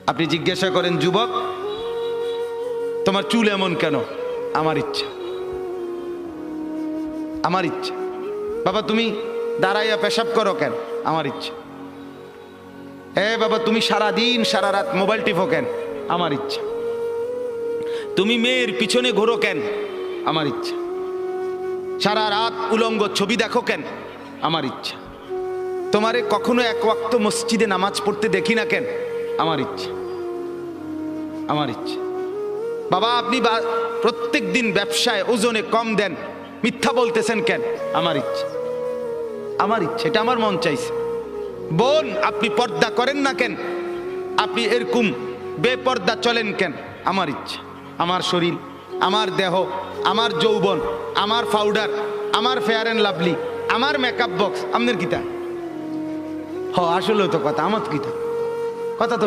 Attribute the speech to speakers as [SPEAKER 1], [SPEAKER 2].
[SPEAKER 1] আপনি জিজ্ঞাসা করেন, যুবক তোমার চুল এমন কেন? আমার ইচ্ছা, আমার ইচ্ছা। বাবা তুমি দাঁড়াইয়া পেশাব করো কেন? আমার ইচ্ছা। বাবা তুমি সারা দিন সারা রাত মোবাইল টিপো কেন? আমার ইচ্ছা। তুমি মেয়ের পিছনে ঘোরো কেন? আমার ইচ্ছা। সারা রাত উলঙ্গ ছবি দেখো কেন? আমার ইচ্ছা। তোমারে কখনো এক ওয়াক্ত মসজিদে নামাজ পড়তে দেখি না কেন? আমার ইচ্ছা, আমার ইচ্ছা। বাবা আপনি প্রত্যেক দিন ব্যবসায় ওজনে কম দেন, মিথ্যা বলতেছেন কেন? আমার ইচ্ছা, আমার ইচ্ছা, এটা আমার মন চাইছে। বোন আপনি পর্দা করেন না কেন? আপনি এরকম বেপর্দা চলেন কেন? আমার ইচ্ছা। আমার শরীর, আমার দেহ, আমার যৌবন, আমার পাউডার, আমার ফেয়ার অ্যান্ড লাভলি, আমার মেকআপ বক্স, আপনার কিতা? আসলে তো কথা আমার কিতা কথা তো